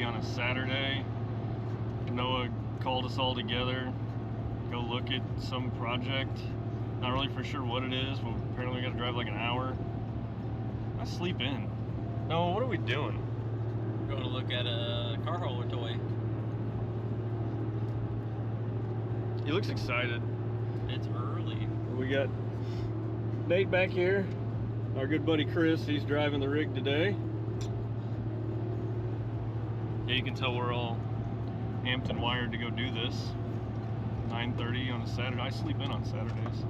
on a Saturday. Noah called us all together, go look at some project. Not really for sure what it is, but apparently we gotta drive like an hour. I sleep in. Noah, what are we doing? We're going to look at a car hauler toy. He looks excited. It's early. We got Nate back here. Our good buddy Chris, he's driving the rig today. Yeah, you can tell we're all amped and wired to go do this. 9:30 on a Saturday. I sleep in on Saturdays.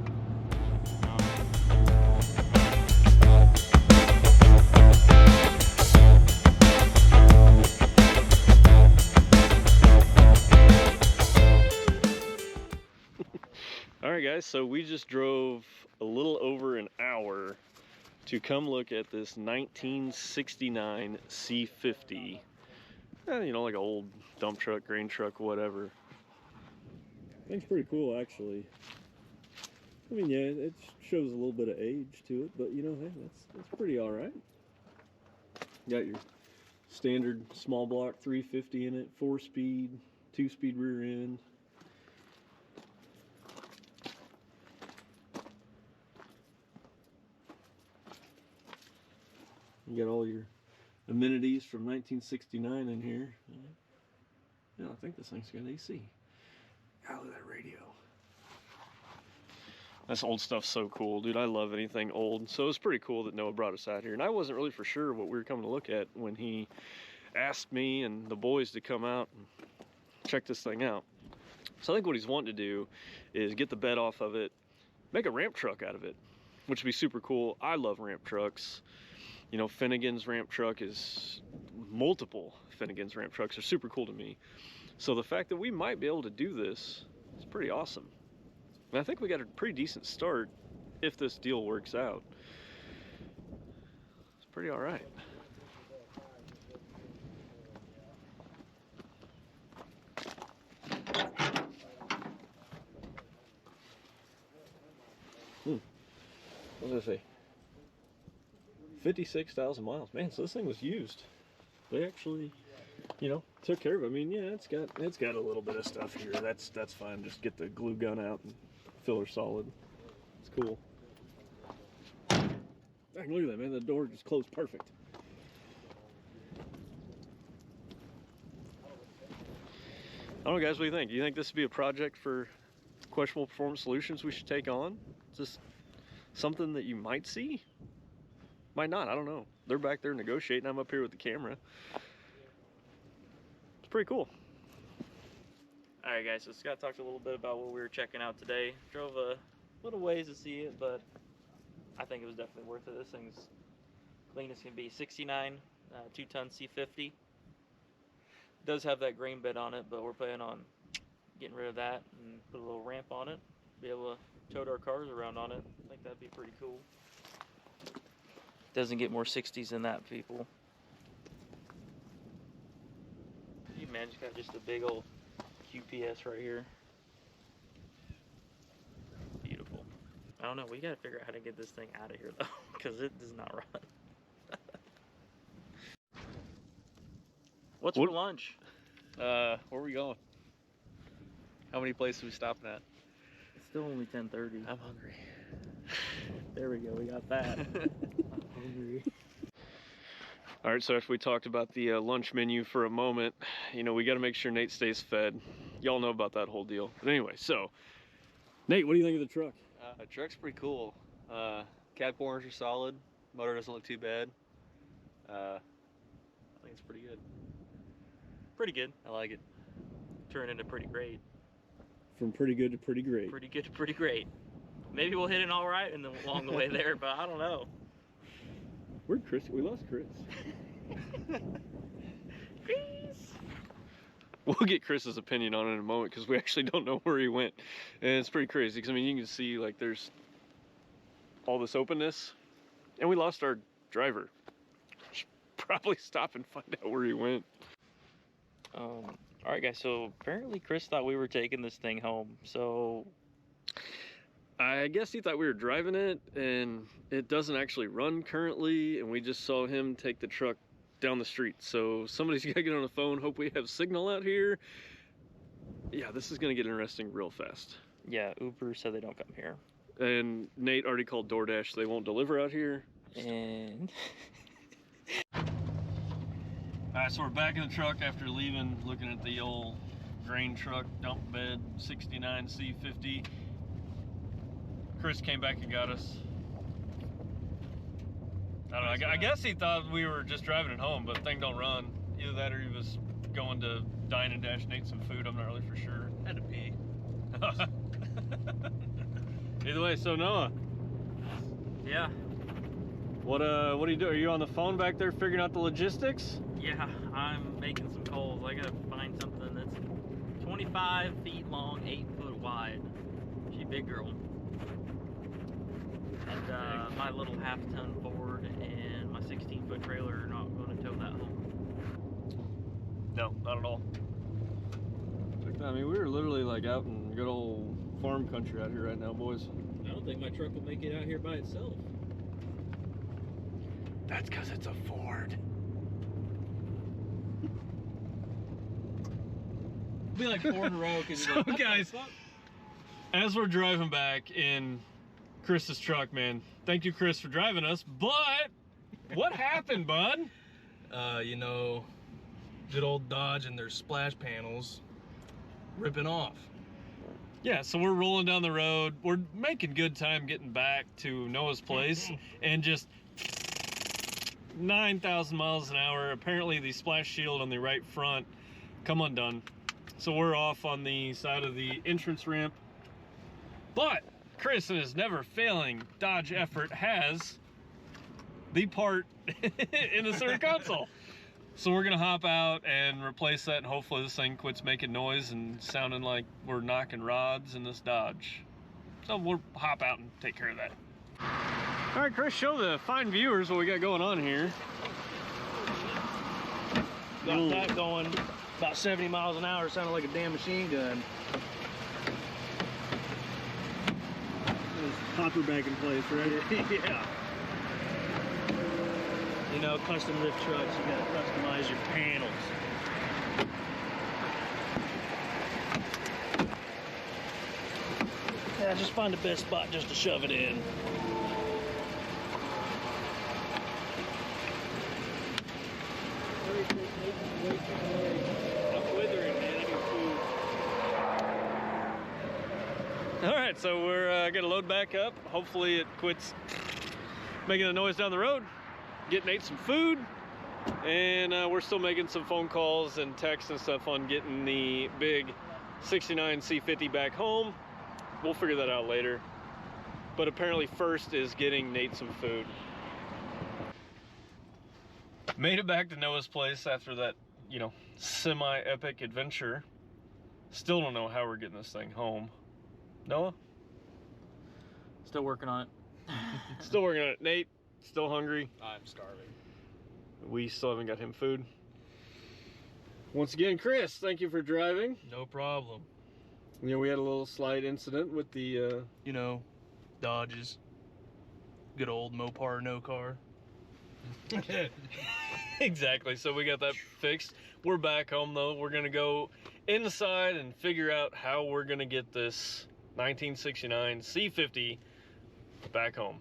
Alright guys, so we just drove a little over an hour to come look at this 1969 C50. You know, like an old dump truck, grain truck, whatever. Thing's pretty cool, actually. I mean, yeah, it shows a little bit of age to it, but you know, hey, that's pretty all right. You got your standard small block 350 in it, 4-speed, 2-speed rear end. You got all your amenities from 1969 in here. Yeah, I think this thing's got AC. God, look at that radio. This old stuff's so cool, dude. I love anything old. So it was pretty cool that Noah brought us out here. And I wasn't really for sure what we were coming to look at when he asked me and the boys to come out and check this thing out. So I think what he's wanting to do is get the bed off of it, make a ramp truck out of it, which would be super cool. I love ramp trucks. You know, Finnegan's ramp truck is, multiple Finnegan's ramp trucks are super cool to me. So the fact that we might be able to do this is pretty awesome. And I think we got a pretty decent start if this deal works out. It's pretty all right. What does it say? 56,000 miles. Man, so this thing was used. They actually, you know, took care of it. I mean, yeah, it's got a little bit of stuff here. That's fine. Just get the glue gun out and fill her solid. It's cool. Dang, look at that, man. The door just closed perfect. I don't know, guys, what do you think? Do you think this would be a project for Questionable Performance Solutions we should take on? Is this something that you might see? Might not, I don't know. They're back there negotiating. I'm up here with the camera. It's pretty cool. Alright guys, so Scott talked a little bit about what we were checking out today. Drove a little ways to see it, but I think it was definitely worth it. This thing's clean as can be. 69, 2-ton C50. Does have that grain bed on it, but we're planning on getting rid of that and put a little ramp on it. Be able to tote our cars around on it. I think that'd be pretty cool. Doesn't get more 60s than that, people. Man, it's got just a big old QPS right here. Beautiful. I don't know, we gotta figure out how to get this thing out of here though, because it does not run. What's for lunch? Where are we going? How many places are we stopping at? It's still only 10:30. I'm hungry. There we go, we got that. I'm hungry. All right, so after we talked about the lunch menu for a moment, you know, we got to make sure Nate stays fed. Y'all know about that whole deal. But anyway, so, Nate, what do you think of the truck? The truck's pretty cool. Cab corners are solid. Motor doesn't look too bad. I think it's pretty good. Pretty good. I like it. Turned into pretty great. From pretty good to pretty great. Pretty good to pretty great. Maybe we'll hit it all right along the way there, but I don't know. Where'd Chris? We lost Chris. Chris! We'll get Chris's opinion on it in a moment because we actually don't know where he went. And it's pretty crazy because, I mean, you can see, like, there's all this openness. And we lost our driver. Should probably stop and find out where he went. Alright guys, so apparently Chris thought we were taking this thing home, so... I guess he thought we were driving it, and it doesn't actually run currently, and we just saw him take the truck down the street. So somebody's got to get on the phone. Hope we have signal out here. Yeah, this is going to get interesting real fast. Yeah, Uber said they don't come here. And Nate already called DoorDash. They won't deliver out here. And Alright, so we're back in the truck after leaving, looking at the old grain truck, dump bed, 69 C50. Chris came back and got us. I don't know, I guess he thought we were just driving it home, but the thing don't run. Either that or he was going to Dine and Dash Nate some food, I'm not really for sure. Had to pee. Either way, so Noah, yeah, what do you do? Are you on the phone back there figuring out the logistics? yeah, I'm making some calls. I gotta find something that's 25 feet long, 8 foot wide. She big girl. And my little half-ton Ford and my 16-foot trailer are not going to tow that home. No, not at all. I mean, we were literally like out in good old farm country out here right now, boys. I don't think my truck will make it out here by itself. That's because it's a Ford. Be like 4 in a row. So, guys, as we're driving back in Chris's truck, man, thank you, Chris, for driving us. But what happened, bud? You know, good old Dodge and their splash panels ripping off. Yeah, so we're rolling down the road. We're making good time getting back to Noah's place, and just 9,000 miles an hour. Apparently, the splash shield on the right front come undone. So we're off on the side of the entrance ramp. But Chris, in his never failing Dodge effort, has the part in the center console. So we're gonna hop out and replace that, and hopefully this thing quits making noise and sounding like we're knocking rods in this Dodge. So we'll hop out and take care of that. All right, Chris, show the fine viewers what we got going on here. Got that going about 70 miles an hour, sounded like a damn machine gun. Hopper back in place, right? Yeah. You know, custom lift trucks, you gotta customize your panels. Yeah, just find the best spot just to shove it in. I'm withering, man. I need food. All right, so we're gonna load back up. Hopefully it quits making a noise down the road. Get Nate some food, and we're still making some phone calls and texts and stuff on getting the big 69 C50 back home. We'll figure that out later. But apparently first is getting Nate some food. Made it back to Noah's place after that, you know, semi-epic adventure. Still don't know how we're getting this thing home. Noah? Still working on it. Still working on it. Nate, still hungry. I'm starving. We still haven't got him food. Once again, Chris, thank you for driving. No problem. You know, we had a little slight incident with the You know, Dodges. Good old Mopar no car. Exactly, so we got that fixed. We're back home though. We're gonna go inside and figure out how we're gonna get this 1969 C50 back home.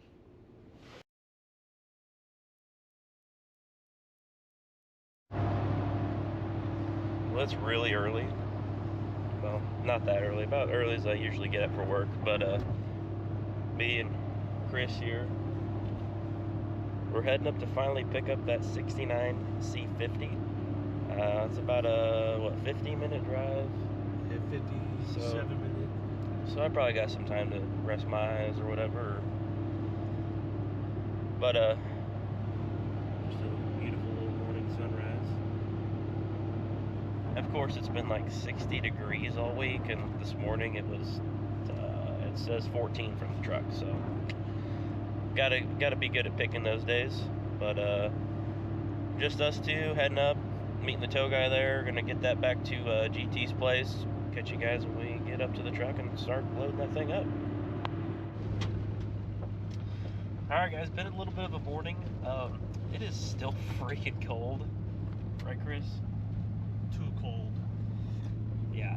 Well, it's really early. Well, not that early, about early as I usually get up for work, but me and Chris here, we're heading up to finally pick up that 69 C50. It's about a, what, 50-minute drive? Yeah, 57 minutes. So I probably got some time to rest my eyes or whatever. But, just a beautiful little morning sunrise. Of course, it's been like 60 degrees all week, and this morning it was, it says 14 from the truck, so gotta be good at picking those days. But just us two heading up, meeting the tow guy there, gonna get that back to GT's place, catch you guys when we get up to the truck and start loading that thing up. Alright guys, been a little bit of a morning. It is still freaking cold. Right, Chris? Too cold. Yeah.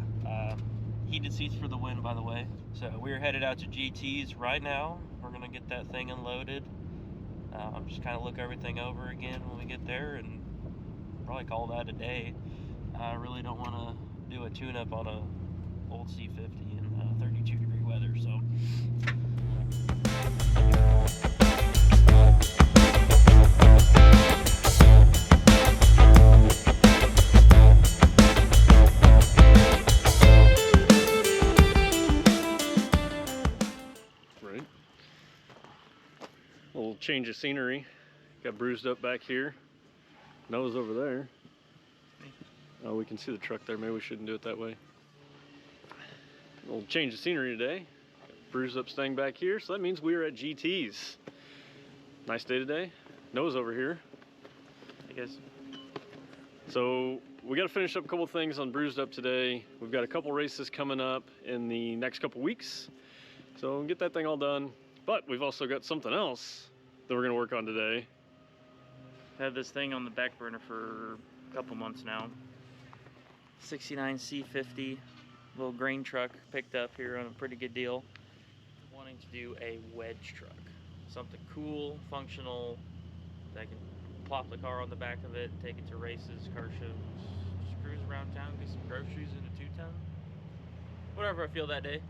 Heated seats for the win, by the way. So we're headed out to GT's right now. We're gonna get that thing unloaded. Just kind of look everything over again when we get there, and probably call that a day. I really don't want to do a tune-up on a old C50 in 32-degree weather. So. Right. A little change of scenery. Got bruised up back here. Nose over there. Oh, we can see the truck there. Maybe we shouldn't do it that way. A little change of scenery today. Bruised up Stang back here, so that means we are at GT's. Nice day today. Nose over here. I guess. So we got to finish up a couple things on Bruised Up today. We've got a couple races coming up in the next couple weeks. So we'll get that thing all done. But we've also got something else that we're going to work on today. Had this thing on the back burner for a couple months now. 69 C50 little grain truck picked up here on a pretty good deal. Wanting to do a wedge truck. Something cool, functional, that I can plop the car on the back of it, take it to races, car shows, just cruise around town, get some groceries in a 2-ton. Whatever I feel that day.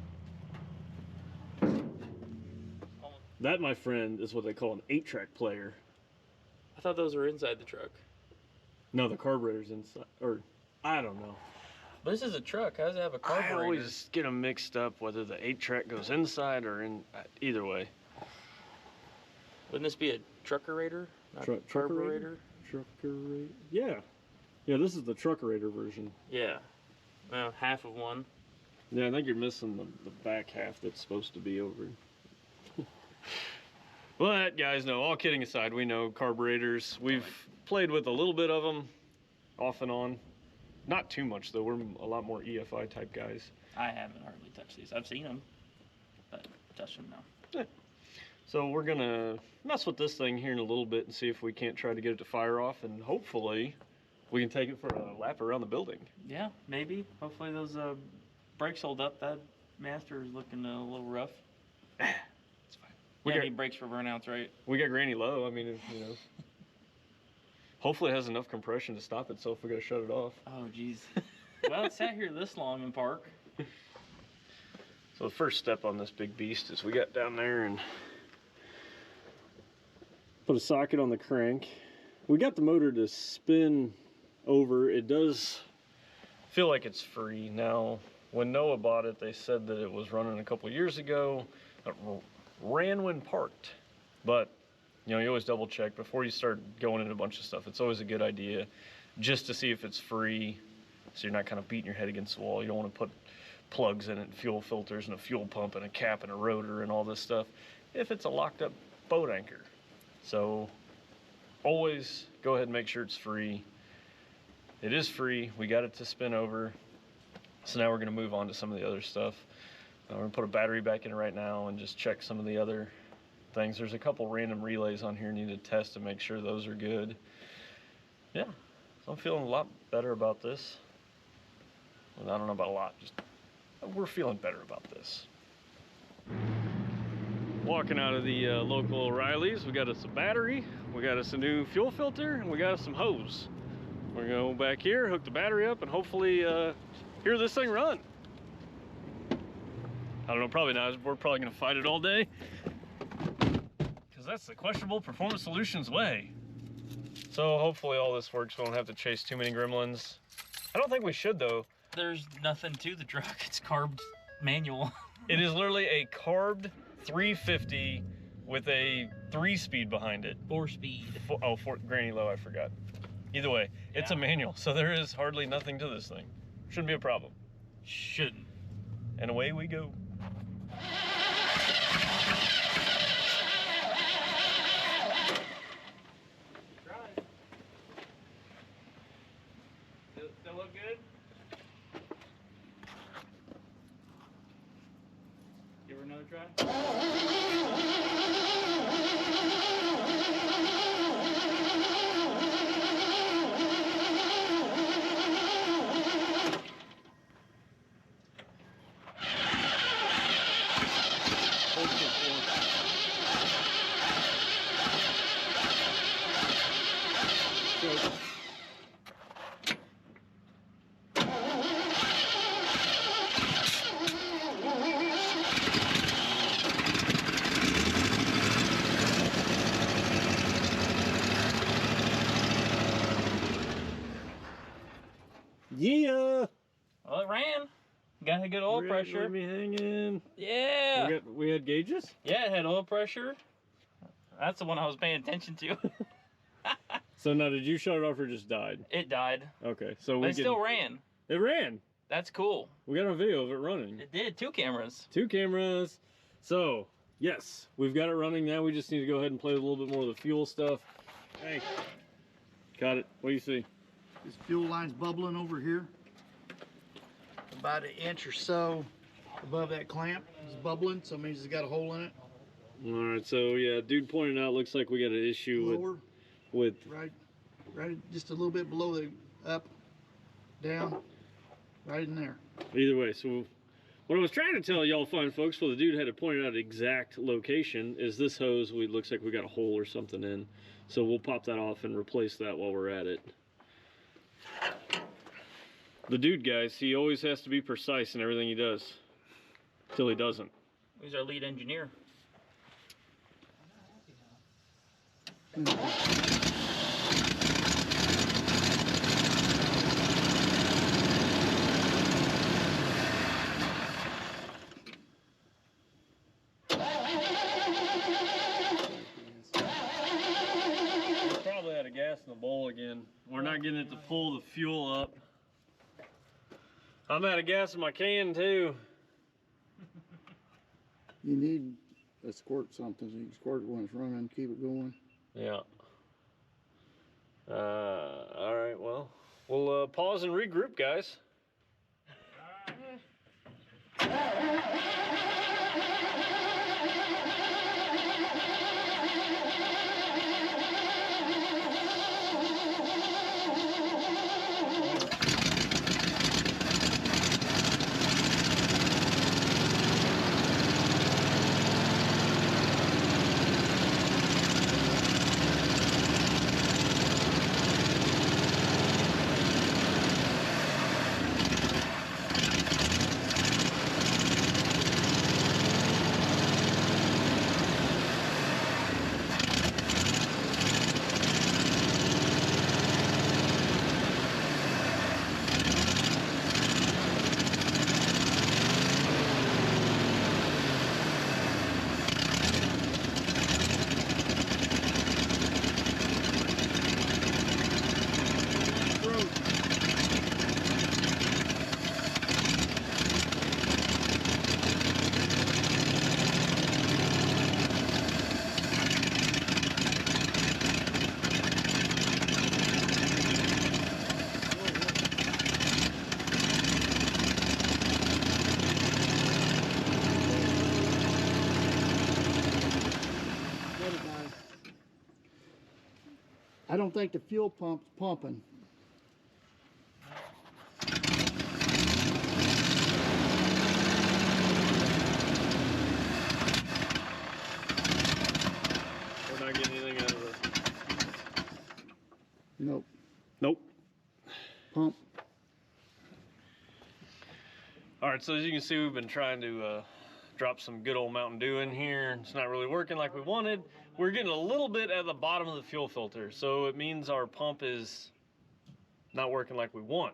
That, my friend, is what they call an 8-track player. I thought those were inside the truck. No, the carburetor's inside. Or, I don't know. But this is a truck. How does it have a I carburetor? always get them mixed up whether the 8-track goes inside or in. Either way. Wouldn't this be a truckerator? Not Truckerator? carburetor? Truckerator? Yeah. Yeah, this is the truckerator version. Yeah. Well, half of one. Yeah, I think you're missing the back half that's supposed to be over. But, guys, no, all kidding aside, we know carburetors. We've played with a little bit of them, off and on. Not too much, though. We're a lot more EFI type guys. I haven't hardly touched these. I've seen them, but touched them now. So we're going to mess with this thing here in a little bit and see if we can't try to get it to fire off, and hopefully we can take it for a lap around the building. Yeah, maybe. Hopefully those brakes hold up. That Master is looking a little rough. It's fine. We Yeah, got, need brakes for burnouts, right? we got Granny Low. I mean, you know. Hopefully it has enough compression to stop it, so if we got to shut it off. Oh, jeez. Well, it sat here this long in park. So the first step on this big beast is we got down there and put a socket on the crank. We got the motor to spin over. It does feel like it's free. Now, when Noah bought it, they said that it was running a couple years ago. It ran when parked. But, you know, you always double check before you start going into a bunch of stuff. It's always a good idea just to see if it's free, so you're not kind of beating your head against the wall. You don't want to put plugs in it, and fuel filters, and a fuel pump, and a cap, and a rotor, and all this stuff if it's a locked up boat anchor. So always go ahead and make sure it's free. It is free. We got it to spin over. So now we're going to move on to some of the other stuff. We're going to put a battery back in right now and just check some of the other things. There's a couple random relays on here need to test to make sure those are good. Yeah, so I'm feeling a lot better about this. Well, I don't know about a lot, just we're feeling better about this. Walking out of the local O'Reilly's, we got us a battery, we got us a new fuel filter, and we got us some hose. We're gonna go back here, hook the battery up, and hopefully hear this thing run. I don't know, probably not. We're probably gonna fight it all day, because that's the Questionable Performance Solutions way. So hopefully all this works. We won't have to chase too many gremlins. I don't think we should, though. There's nothing to the truck. It's carbed manual. It is literally a carbed 350 with a 3-speed behind it. 4-speed. Granny Low, I forgot. Either way, it's a manual, so there is hardly nothing to this thing. Shouldn't be a problem. Shouldn't. And away we go. Still look good? Give her another try. So, yeah. Well, it ran. Got a good oil pressure. Let me hang in. Yeah. We had gauges? Yeah, it had oil pressure. That's the one I was paying attention to. So now, did you shut it off or just died? It died. Okay, so But we it still ran. It ran. That's cool. We got a video of it running. It did. 2 cameras. 2 cameras. So, yes, we've got it running now. We just need to go ahead and play with a little bit more of the fuel stuff. Hey, got it. What do you see? This fuel line's bubbling over here. About an inch or so above that clamp. It's bubbling, so it means it's got a hole in it. All right, so yeah, dude pointed out, looks like we got an issue Lower, with right just a little bit below the up, down, right in there. either way. So what I was trying to tell y'all fine folks, well, the dude had to point out exact location, is this hose, looks like we got a hole or something in. So we'll pop that off and replace that while we're at it. The dude, guys, he always has to be precise in everything he does. Till he doesn't. He's our lead engineer. Probably out of gas in the bowl again. We're not getting it to pull the fuel up. I'm out of gas in my can too. You need a squirt something so you can squirt it when it's running and keep it going. Yeah. All right, well, we'll pause and regroup, guys. I don't think the fuel pump's pumping. We're not getting anything out of it. Nope. Nope. Pump. All right, so as you can see, we've been trying to drop some good old Mountain Dew in here. It's not really working like we wanted. We're getting a little bit at the bottom of the fuel filter, so it means our pump is not working like we want.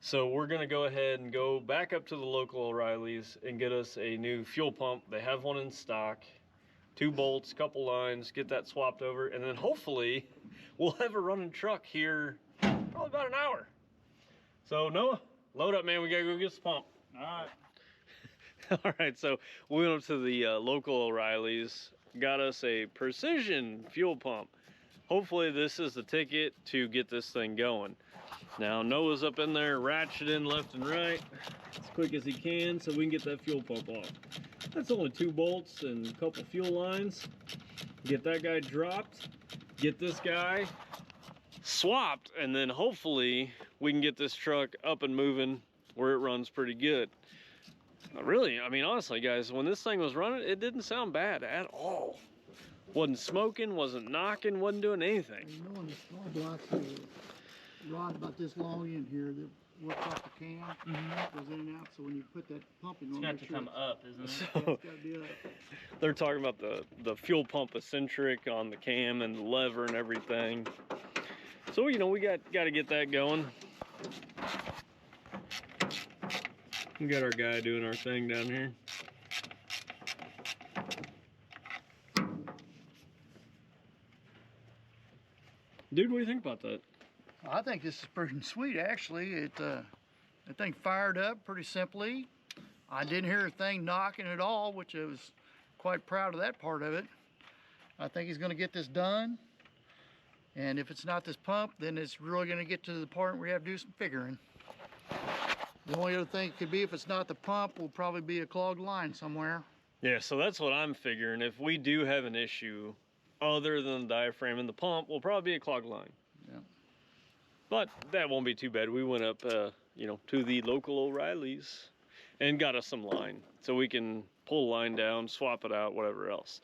So we're gonna go ahead and go back up to the local O'Reilly's and get us a new fuel pump. They have one in stock, 2 bolts, couple lines, get that swapped over, and then hopefully we'll have a running truck here probably about an hour. So Noah, load up, man, we gotta go get the pump. All right. All right, so we went up to the local O'Reilly's, got us a Precision fuel pump. Hopefully this is the ticket to get this thing going. Now Noah's up in there ratcheting left and right as quick as he can so we can get that fuel pump off. That's only 2 bolts and a couple fuel lines. Get that guy dropped, get this guy swapped, and then hopefully we can get this truck up and moving where it runs pretty good. Really, I mean, honestly, guys, when this thing was running, it didn't sound bad at all. Wasn't smoking, wasn't knocking, wasn't doing anything. You know, in the small blocks, there's a rod about this long in here that works off the cam, goes in and out. So when you put that pump in, It's on, got make to sure come up, isn't it? it's So gotta be up. they're talking about the fuel pump eccentric on the cam and the lever and everything. So, you know, we got to get that going. We got our guy doing our thing down here. Dude, what do you think about that? I think this is pretty sweet, actually. The thing fired up pretty simply. I didn't hear a thing knocking at all, which I was quite proud of that part of it. I think he's going to get this done. And if it's not this pump, then it's really going to get to the part where we have to do some figuring. The only other thing it could be, if it's not the pump, will probably be a clogged line somewhere. Yeah, so that's what I'm figuring. If we do have an issue other than the diaphragm and the pump, will probably be a clogged line. Yeah. But that won't be too bad. We went up, you know, to the local O'Reilly's and got us some line so we can pull the line down, swap it out, whatever else.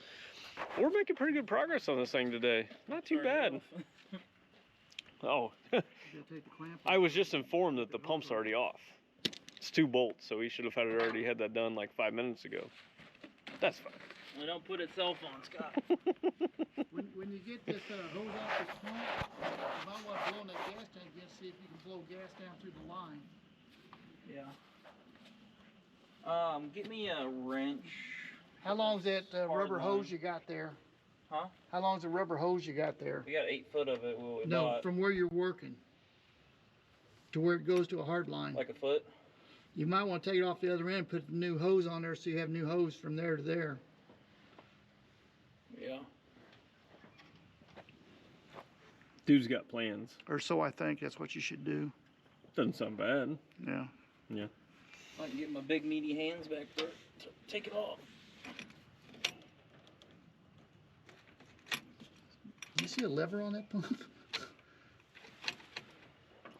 We're making pretty good progress on this thing today. Not too bad. Oh, You gotta take the clamp I was just informed that the pump's already off. It's 2 bolts, so we should have already had that done like 5 minutes ago. That's fine. We don't put itself on, Scott. When you get this hose off this pump, you might want to blow in that gas tank again, see if you can blow gas down through the line. Yeah. Get me a wrench. How long's that Hard rubber line. hose you got there? Huh? How long's the rubber hose you got there? We got 8 foot of it. What we No, bought. from where you're working to where it goes to a hard line. Like a foot. You might want to take it off the other end, put the new hose on there so you have new hose from there to there. Yeah. Dude's got plans. Or so I think that's what you should do. Doesn't sound bad. Yeah. I can get my big meaty hands back there to take it off. You see a lever on that pump?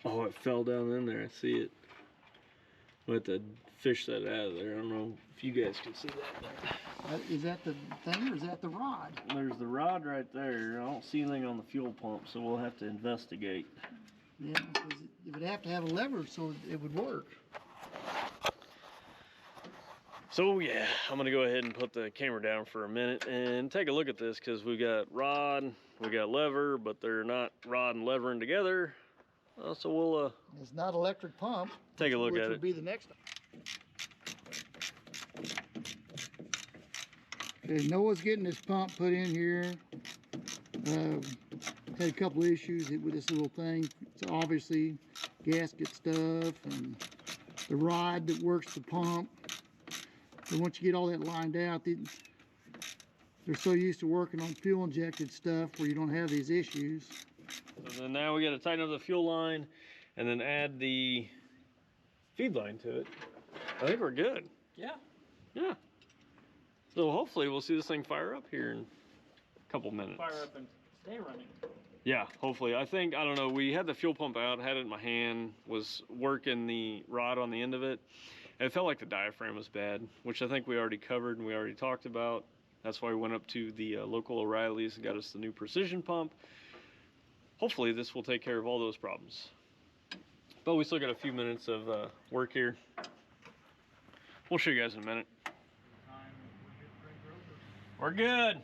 Oh, it fell down in there. I see it. We'll have to fish that out of there. I don't know if you guys can see that. Is that the thing or is that the rod? There's the rod right there. I don't see anything on the fuel pump, so we'll have to investigate. Yeah, because it would have to have a lever so it would work. So yeah, I'm gonna go ahead and put the camera down for a minute and take a look at this, because we got rod, we got lever, but they're not rod and levering together. So we'll It's not electric pump. take a look which at would it. be the next. Okay, Noah's getting this pump put in here. Had a couple issues with this little thing. So obviously gasket stuff and the rod that works the pump. And once you get all that lined out, they're so used to working on fuel injected stuff where you don't have these issues. So then now we got to tighten up the fuel line and then add the feed line to it. I think we're good. Yeah. Yeah. So hopefully we'll see this thing fire up here in a couple minutes. Fire up and stay running. Yeah, hopefully. I don't know, we had the fuel pump out, had it in my hand, was working the rod on the end of it. And it felt like the diaphragm was bad, which I think we already covered and we already talked about. That's why we went up to the local O'Reilly's and got us the new precision pump. Hopefully this will take care of all those problems. But we still got a few minutes of work here. We'll show you guys in a minute. We're good.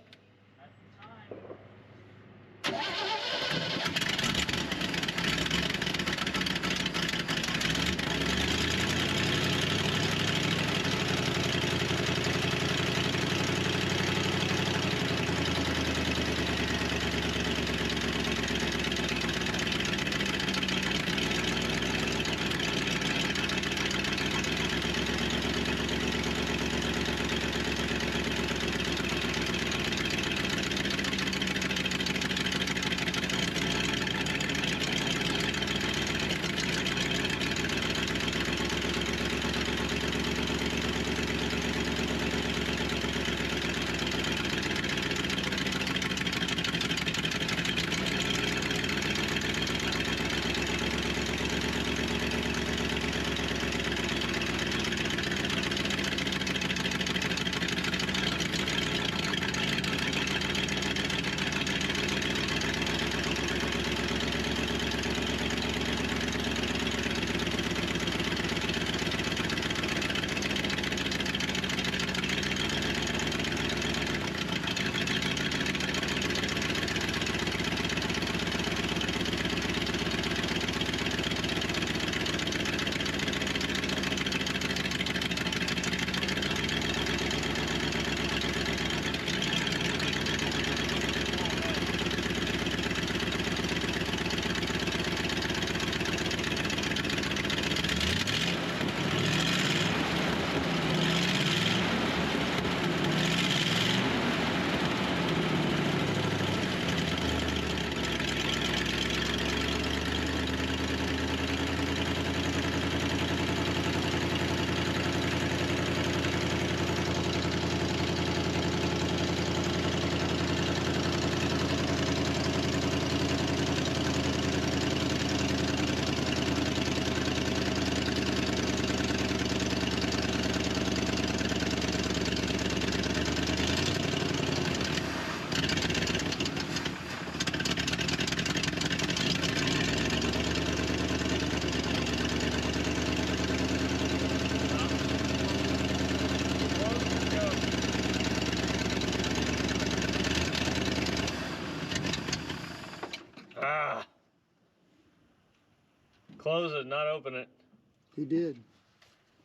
Ah. Close it, not open it. He did.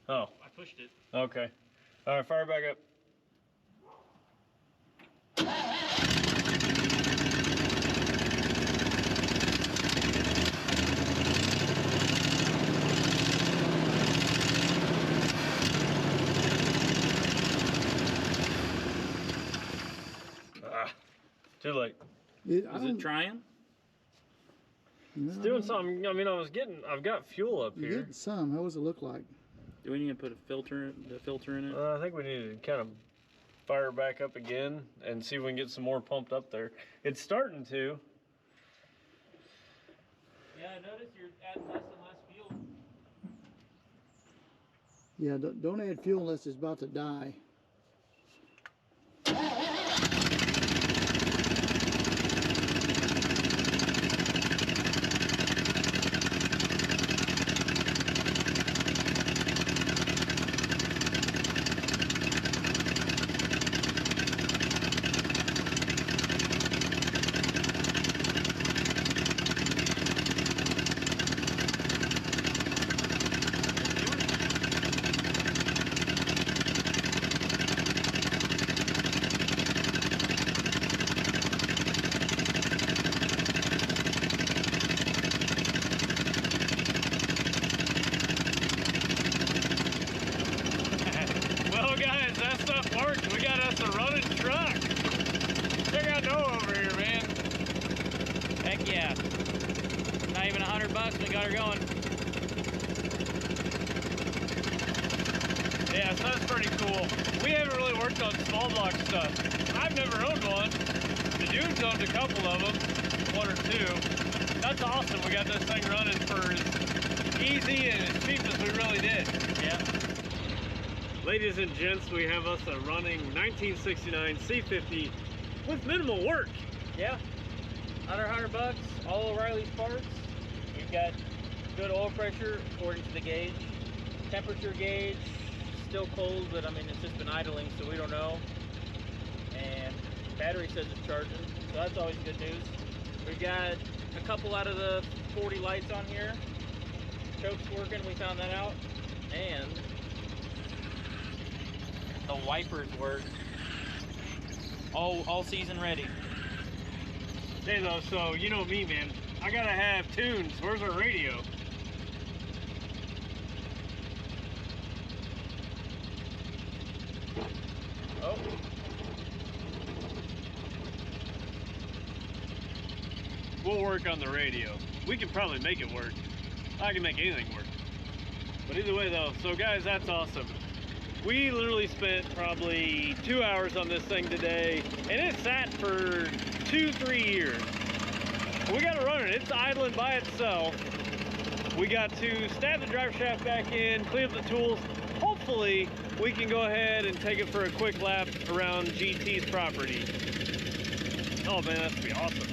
Oh, I pushed it. okay. All right, fire back up. Ah, too late. Is it trying? It's doing something. I mean, I've got fuel up You're here. getting some. How does it look like? Do we need to put the filter in it? I think we need to kind of fire back up again and see if we can get some more pumped up there. It's starting to. Yeah, I noticed you're adding less and less fuel. Yeah, don't add fuel unless it's about to die. Well, guys, that stuff worked. We got us a running truck. Check out Noah over here, man. Heck yeah. Not even $100, we got her going. Yeah, so that's pretty cool. We haven't really worked on small block stuff. I've never owned one. The dude's owned a couple of them, one or two. That's awesome. We got this thing running for as easy and as cheap as we really did. Yeah. Ladies and gents, we have us a running 1969 C50 with minimal work. Yeah. Under $100, all O'Reilly's parts. We've got good oil pressure according to the gauge. Temperature gauge, still cold, but I mean it's just been idling, so we don't know. And battery says it's charging, so that's always good news. We've got a couple out of the 40 lights on here. Choke's working, we found that out. And the wipers work. All season ready. Hey though, so you know me, man. I gotta have tunes. Where's our radio? Oh. We'll work on the radio. We can probably make it work. I can make anything work. But either way though, so guys, that's awesome. We literally spent probably 2 hours on this thing today, and it sat for 2-3 years. We got to run it. It's idling by itself. We got to stab the drive shaft back in, clean up the tools. Hopefully, we can go ahead and take it for a quick lap around GT's property. Oh man, that'd be awesome.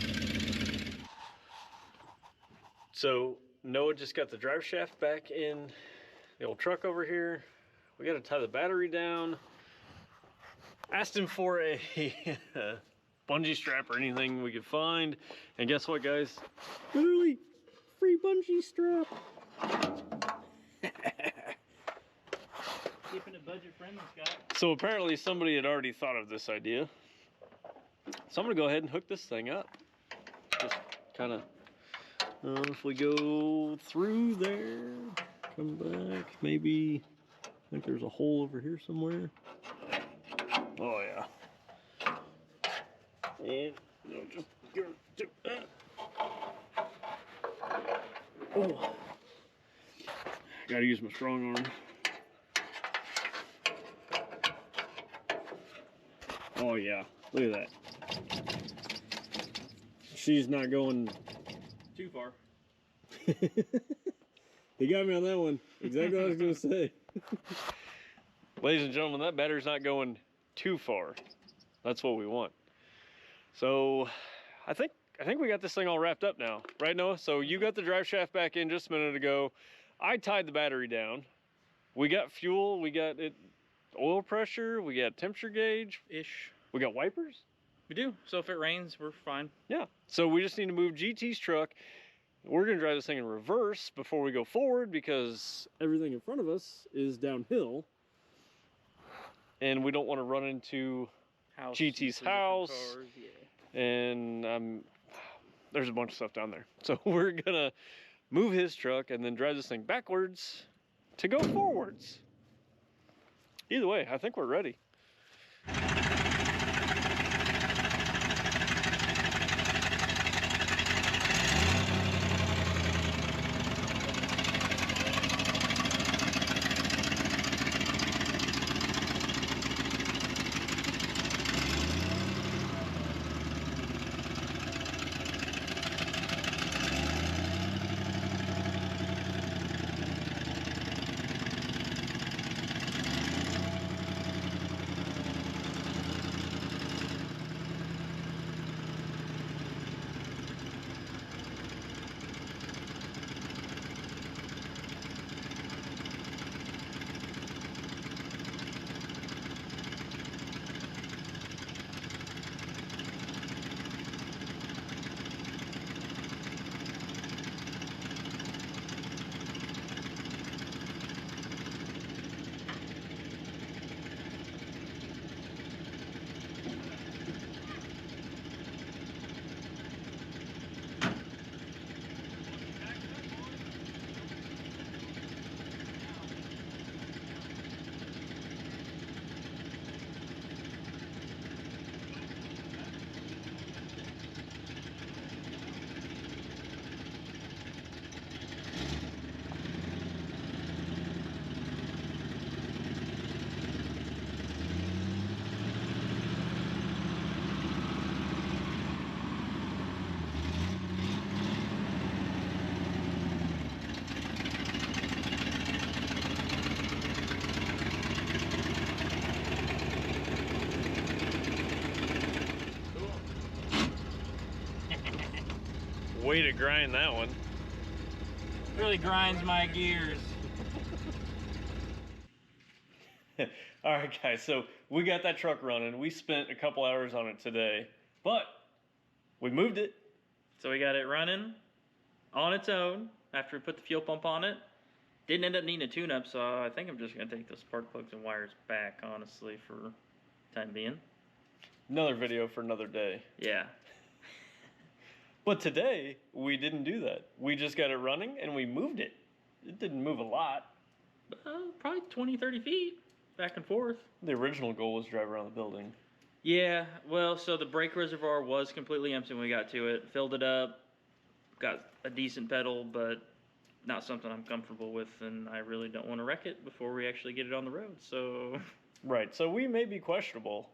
So Noah just got the drive shaft back in the old truck over here. We got to tie the battery down. Asked him for a bungee strap or anything we could find. And guess what, guys? Literally, free bungee strap. Keeping it budget friendly, Scott. So apparently somebody had already thought of this idea. So I'm gonna go ahead and hook this thing up. Just kind of, if we go through there, come back, maybe, I think there's a hole over here somewhere. Oh yeah. And just go to that. Oh, gotta use my strong arm. Oh yeah, look at that. She's not going Too far. He got me on that one. Exactly what I was gonna say. Ladies and gentlemen, that battery's not going too far. That's what we want. So I think we got this thing all wrapped up now, right, Noah? So you got the drive shaft back in just a minute ago. I tied the battery down. We got fuel, we got oil pressure, we got temperature gauge. Ish. We got wipers. We do. So if it rains, we're fine. Yeah. So we just need to move GT's truck. We're gonna drive this thing in reverse before we go forward because everything in front of us is downhill. And we don't want to run into GT's different house. cars, yeah. and there's a bunch of stuff down there. So we're gonna move his truck and then drive this thing backwards to go forwards. Either way, I think we're ready. Way to grind that one. Really grinds my gears. All right, guys, so we got that truck running. We spent a couple hours on it today, but we moved it. So we got it running on its own after we put the fuel pump on it. Didn't end up needing a tune-up, so I think I'm just going to take the spark plugs and wires back, honestly, for time being. Another video for another day. Yeah. But today, we didn't do that. We just got it running and we moved it. It didn't move a lot. Probably 20, 30 feet back and forth. The original goal was drive around the building. Yeah, well, so the brake reservoir was completely empty when we got to it. Filled it up, got a decent pedal, but not something I'm comfortable with, and I really don't want to wreck it before we actually get it on the road, so... Right, so we may be questionable.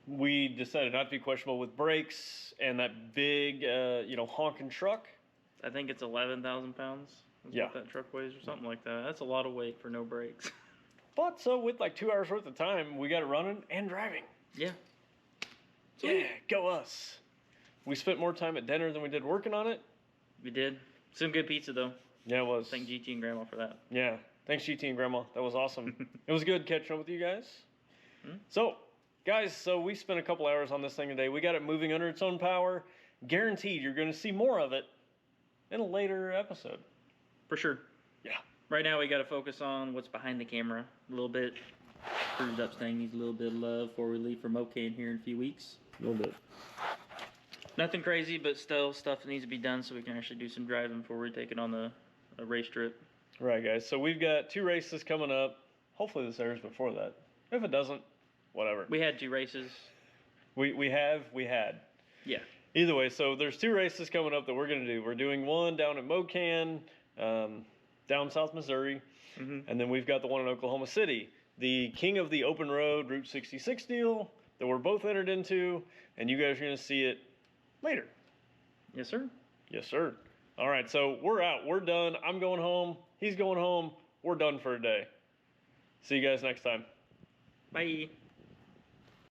We decided not to be questionable with brakes and that big, honking truck. I think it's 11,000 pounds. Is Yeah. what that truck weighs or something like that. That's a lot of weight for no brakes. But so with like 2 hours worth of time, we got it running and driving. Yeah. Yeah, go us. We spent more time at dinner than we did working on it. We did. Some good pizza, though. Yeah, it was. Thank GT and Grandma for that. Yeah, thanks GT and Grandma. That was awesome. It was good catching up with you guys. Hmm? So, guys, we spent a couple hours on this thing today. We got it moving under its own power. Guaranteed you're going to see more of it in a later episode. For sure. Yeah. Right now, we got to focus on what's behind the camera a little bit. Cruised up Stang needs a little bit of love before we leave for Mocan here in a few weeks. A little bit. Nothing crazy, but still stuff that needs to be done so we can actually do some driving before we take it on a race trip. Right, guys. So we've got 2 races coming up. Hopefully this airs before that. If it doesn't, whatever. We had 2 races. We had. Yeah. Either way, so there's 2 races coming up that we're going to do. We're doing one down at Mocan, down South Missouri, and then we've got the one in Oklahoma City. The King of the Open Road Route 66 deal that we're both entered into, and you guys are going to see it later. Yes, sir. Yes, sir. All right, so we're out. We're done. I'm going home. He's going home. We're done for a day. See you guys next time. Bye.